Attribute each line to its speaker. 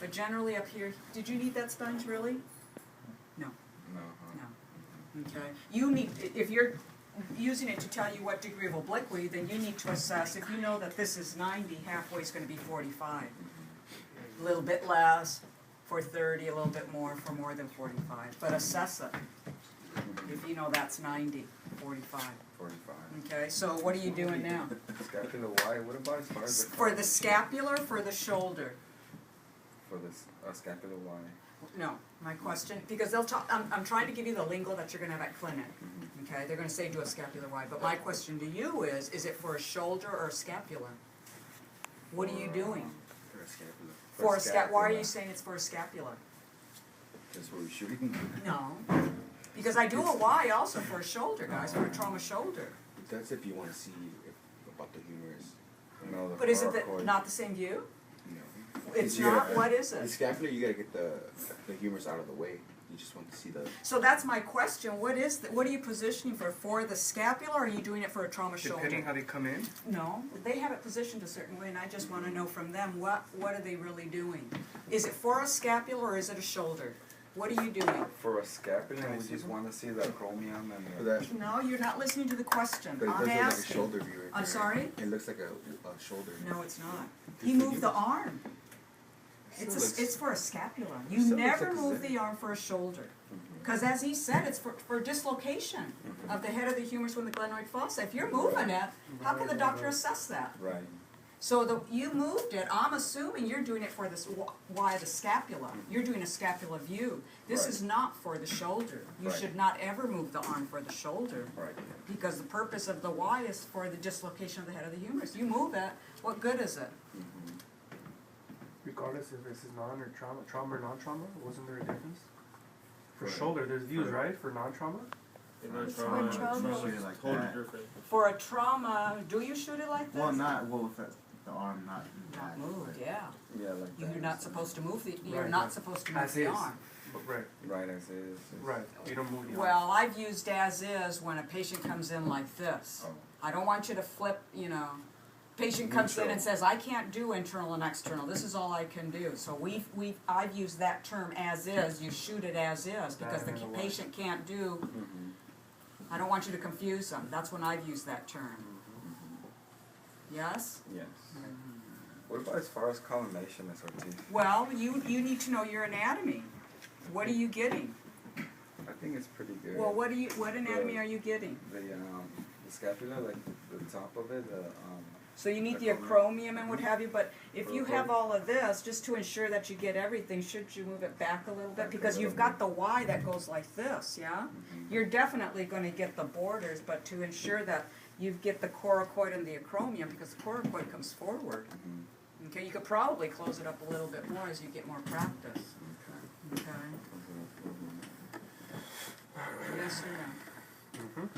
Speaker 1: But generally up here, did you need that sponge really? No.
Speaker 2: No.
Speaker 1: No. Okay. You need, if you're using it to tell you what degree of obliquity, then you need to assess, if you know that this is 90, halfway is going to be 45. A little bit less for 30, a little bit more for more than 45. But assess it. If you know that's 90, 45.
Speaker 2: 45.
Speaker 1: Okay, so what are you doing now?
Speaker 2: Scapula Y, what about as far as the...
Speaker 1: For the scapular, for the shoulder?
Speaker 2: For the scapula Y.
Speaker 1: No, my question, because they'll talk, I'm trying to give you the lingo that you're going to have at clinic. Okay, they're going to say do a scapular Y, but my question to you is it for a shoulder or a scapula? What are you doing?
Speaker 2: For a scapula.
Speaker 1: For a scapula. Why are you saying it's for a scapula?
Speaker 2: That's what we're shooting.
Speaker 1: No, because I do a Y also for a shoulder, guys, for a trauma shoulder.
Speaker 3: That's if you want to see about the humerus.
Speaker 2: No, the
Speaker 1: But is it
Speaker 2: coracoid.
Speaker 1: not the same view?
Speaker 3: No.
Speaker 1: It's
Speaker 3: Yeah,
Speaker 1: not? What is
Speaker 3: The
Speaker 1: it?
Speaker 3: scapula, you gotta get the humerus out of the way. You just want to see the...
Speaker 1: So that's my question. What are you positioning for the scapula, or are you doing it for a trauma shoulder?
Speaker 4: Depending how they come in?
Speaker 1: No, they have it positioned a certain way, and I just want to know from them, what are they really doing? Is it for a scapula, or is it a shoulder? What are you doing?
Speaker 2: For a scapula, we just want to see the acromion and
Speaker 3: For
Speaker 2: the...
Speaker 3: that,
Speaker 1: No, you're not listening to the question.
Speaker 3: but it
Speaker 1: I'm
Speaker 3: does look like a
Speaker 1: asking.
Speaker 3: shoulder view right
Speaker 1: I'm
Speaker 3: there.
Speaker 1: sorry?
Speaker 3: It looks like a shoulder.
Speaker 1: No, it's not. He moved the arm. It's for a scapula. You
Speaker 3: Still looks
Speaker 1: never
Speaker 3: like a
Speaker 1: move
Speaker 3: zip.
Speaker 1: the arm for a shoulder. Because as he said, it's for dislocation of the head of the humerus when the glenoid fossa. If you're moving it, how can the doctor assess that?
Speaker 2: Right.
Speaker 1: So you moved it. I'm assuming you're doing it for this why the scapula. You're doing a scapula view. This
Speaker 2: Right.
Speaker 1: is not for the shoulder. You
Speaker 2: Right.
Speaker 1: should not ever move the arm for the shoulder.
Speaker 2: Right.
Speaker 1: Because the purpose of the Y is for the dislocation of the head of the humerus. You move it, what good is it?
Speaker 4: Regardless if this is non or trauma or non-trauma, wasn't there a difference? For
Speaker 2: Right.
Speaker 4: shoulder, there's views, right, for non-trauma?
Speaker 5: Trauma,
Speaker 6: Shoot it like that.
Speaker 1: For a trauma, do you shoot it like this?
Speaker 6: Well, with the arm not
Speaker 1: Not moved, yeah.
Speaker 2: Yeah, like that.
Speaker 1: You're not supposed to move you're
Speaker 4: Right,
Speaker 1: not
Speaker 4: right.
Speaker 1: supposed to move
Speaker 4: As
Speaker 1: the
Speaker 4: is.
Speaker 1: arm.
Speaker 4: Right,
Speaker 2: Right, as is.
Speaker 4: right. You don't move the arm.
Speaker 1: Well, I've used as is when a patient comes in like this.
Speaker 2: Oh.
Speaker 1: I don't want you to flip, patient comes in and
Speaker 2: Neutral.
Speaker 1: says, I can't do internal and external, this is all I can do. So I've used that term as is, you shoot it as is, because the
Speaker 4: That and the
Speaker 1: patient can't do, I don't want you to confuse them, that's when I've used that term. Yes?
Speaker 2: Yes. What about as far as collimation, SRT?
Speaker 1: Well, you need to know your anatomy. What are you getting?
Speaker 2: I think it's pretty good.
Speaker 1: Well, what anatomy are you getting?
Speaker 2: The scapula, like the top of it,
Speaker 1: So you need
Speaker 2: The
Speaker 1: the acromion and what have you, but if you have all of this, just to ensure that you get everything, should you move it back a little bit? Because you've got the Y that goes like this, yeah? You're definitely going to get the borders, but to ensure that you get the coracoid and the acromion, because the coracoid comes forward. Okay, you could probably close it up a little bit more as you get more practice. Okay. Yes or no?